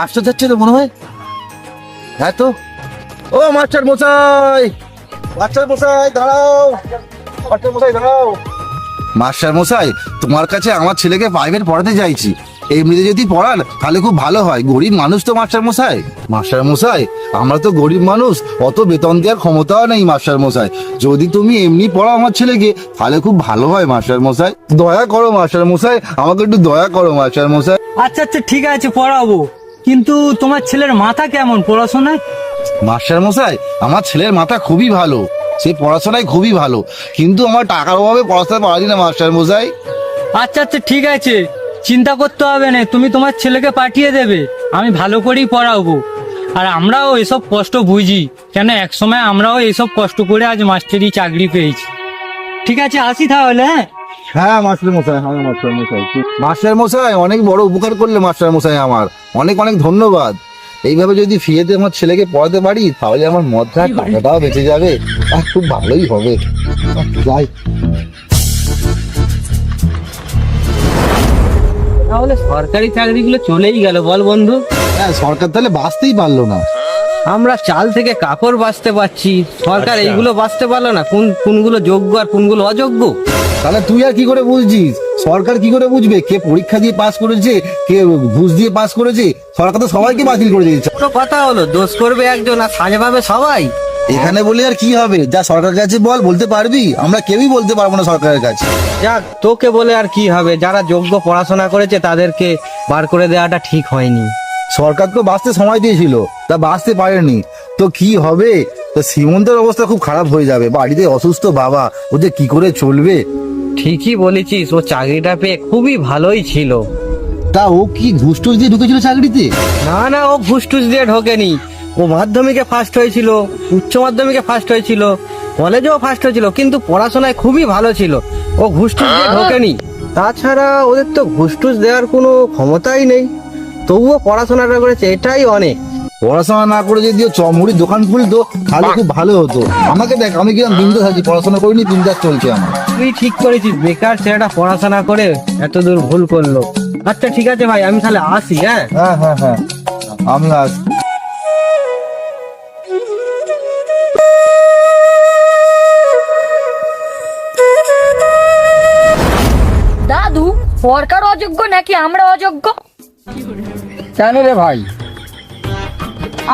Master যাচ্ছে তো মনে হয়। হ্যাঁ তো, ও মাস্টার মশাই, মাস্টার মশাই দাঁড়াও, মাস্টার মশাই দাঁড়াও। মাস্টার মশাই, তোমার কাছে আমার ছেলেকে প্রাইভেট পড়াতে চাইছি। এমনিতে যদি পড়ান তাহলে খুব ভালো হয়, গরিব মানুষ তো মাস্টার মশাই। মাস্টার মশাই, আমরা তো গরিব মানুষ, অত বেতন দেওয়ার ক্ষমতাও নেই মাস্টার মশাই। যদি তুমি এমনি পড়াও আমার ছেলেকে তাহলে খুব ভালো হয় মাস্টার মশাই। দয়া করো মাস্টার মশাই, আমাকে একটু দয়া করো মাস্টার মশাই। আচ্ছা আচ্ছা ঠিক আছে পড়াবো, কিন্তু তোমার ছেলের মাথা কেমন পড়াশোনায়? মাস্টার মশাই, আমার ছেলের মাথা খুবই ভালো, সে পড়াশোনায় খুবই ভালো, কিন্তু আমার টাকার অভাবে পড়াশোনা পারি না মাস্টার মশাই। আচ্ছা আচ্ছা ঠিক আছে, চিন্তা করতে হবে না, তুমি তোমার ছেলেকে পাঠিয়ে দেবে, আমি ভালো করেই পড়াবো। আর আমরাও এসব কষ্ট বুঝি, কেন এক সময় আমরাও এসব কষ্ট করে আজ মাস্টারি চাকরি পেয়েছি। ঠিক আছে আসি তাহলে। হ্যাঁ হ্যাঁ মাস্টার মশাই, হ্যাঁ মাস্টার মশাই, মাস্টার মশাই অনেক বড় উপকার করলে মাস্টার মশাই, আমার অনেক অনেক ধন্যবাদ। এইভাবে যদি ফ্রিতে আমার ছেলেকে পড়াতে পারি তাহলে আমার মদটার টাকাটাও বেঁচে যাবে, আর খুব ভালোই হবে। যাই, তাহলে সরকারি চাকরিগুলো চলেই গেল বল বন্ধু। হ্যাঁ সরকার তাহলে বাঁচতেই পারলো না। আমরা চাল থেকে কাপড় বাঁচতে পারছি, সরকার আচ্ছা। এইগুলো বাঁচতে পারলো না, কোনগুলো যোগ্য আর কোনগুলো অযোগ্য। তাহলে তুই আর কি করে বুঝছিস? সরকার কি করে বুঝবে কে পরীক্ষা দিয়ে পাস করেছে, কে ঘুষ দিয়ে পাস করেছে? সরকার তো সবাইকে বাতিল করে দিয়েছে। তো কথা হলো, দোষ করবে একজন আর সাজা পাবে সবাই। এখানে বলে আর কি হবে? যা সরকারের কাছে বল, বলতে পারবি? আমরা কেউই বলতে পারবো না সরকারের কাছে। যাক, তোকে বলে আর কি হবে, যারা যোগ্য পড়াশোনা করেছে তাদেরকে বার করে দেওয়াটা ঠিক হয়নি। সরকার তো বাঁচতে সময় দিয়েছিল, তা বাঁচতে পারেনি, তো কি হবে? তো সীমন্তের অবস্থা খুব খারাপ হয়ে যাবে, বাড়িতে অসুস্থ বাবা, ও যে কি করে চলবে। ঠিকই বলেছিস, ও চাকরিটা পেয়ে খুবই ভালোই ছিল। তা ও কি ঘুষ টুস দিয়ে ঢুকেছিল চাকরিতে? না না, ও ঘুষ টুস দিয়ে ঢোকেনি, ও মাধ্যমিকে ফার্স্ট হয়েছিল, উচ্চ মাধ্যমিকে ফার্স্ট হয়েছিল, কলেজেও ফার্স্ট হয়েছিল, কিন্তু পড়াশোনায় খুবই ভালো ছিল, ও ঘুষ টুস দিয়ে ঢোকেনি। তাছাড়া ওদের তো ঘুষ টুস দেওয়ার কোনো ক্ষমতাই নেই, তবুও পড়াশোনাটা করেছে, এটাই অনেক। পড়াশোনা না করে যদি ও চমড়ির দোকান খুলতো তাহলে খুব ভালো হতো। আমাকে দেখ, আমি কিরকম বিন্দাস আছি, পড়াশোনা করিনি, বিন্দাস চলছে আমার। তুই ঠিক করেছিস, বেকার ছেলেটা পড়াশোনা করে এত দূর ভুল করলো। আচ্ছা ঠিক আছে ভাই, আমি তাহলে আসি। হ্যাঁ হ্যাঁ হ্যাঁ হ্যাঁ, আমি আস। দাদু, সরকার অযোগ্য নাকি আমরা অযোগ্য? কেন রে ভাই?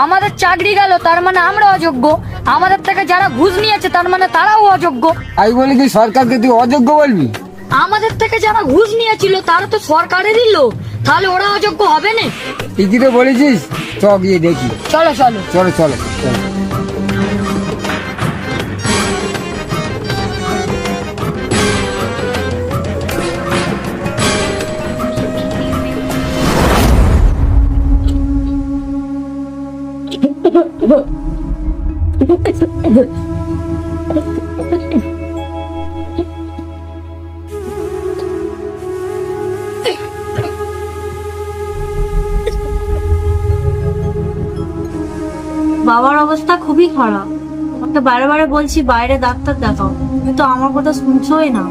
আমাদের চাকরি গেল তার মানে আমরা অযোগ্য, আমাদের থেকে যারা ঘুষ নিয়েছে তার মানে তারাও অযোগ্য। আমি বলি কি সরকারকে তুই অযোগ্য বলবি? আমাদের থেকে যারা ঘুষ নিয়েছিল তারা তো সরকারেরই লোক, তাহলে ওরা অযোগ্য হবে না? ঠিকই তো বলেছিস, চ গিয়ে দেখি। চলো চলো। চলো চলো চলো। বাবার অবস্থা খুবই খারাপ, ওকে বারে বারে বলছি বাইরে ডাক্তার দেখাও, কিন্তু আমার কথা শুনছোই না।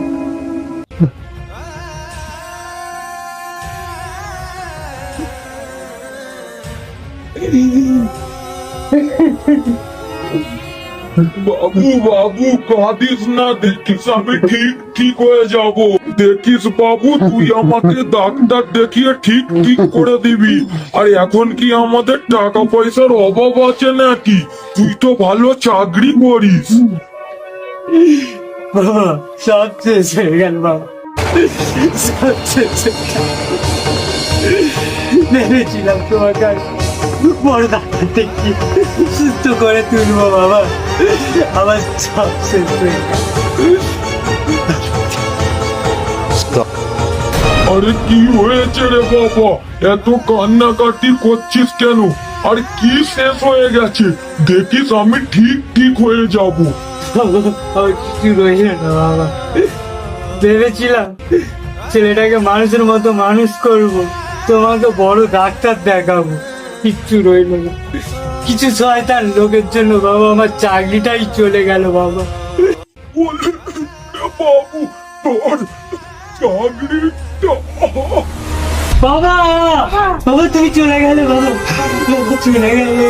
বাবু বাবু কাঁদিস না, দেখিস আমি ঠিক ঠিক হয়ে যাব। দেখিস বাবু, তুই আমাকে ডাক্তার দেখিয়ে ঠিক ঠিক করে দিবি। আর এখন কি আমাদের টাকা পয়সার অভাব আছে নাকি? তুই তো ভালো চাকরি করিস। বাবা, সব শেষ হয়ে গেল বাবা, সব শেষ হয়ে গেল। ভেবেছিলাম তোমাকে আর বড় ডাক্তার দেখি সুস্থ করে তুলবো বাবা, আমার সব শেষ হয়ে গেল। আরে কি হয়েছে রে বাবা, এত কান্নাকাটি করছিস কেন? আর কি শেষ হয়ে গেছে? দেখিস আমি ঠিক ঠিক হয়ে যাব। আর কিছু রইল না বাবা, ভেবেছিলাম ছেলেটাকে মানুষের মতো মানুষ করব, তোমাকে বড় ডাক্তার দেখাবো, কিচ্ছু রইল না। কিছু শয়তান লোকের জন্য বাবা আমার চাকরিটাই চলে গেল বাবা। বলে রে বাবু, তোর চাকরিটা বাবা বাবা তুমি চলে গেলে বাবা বাবা চলে গেলে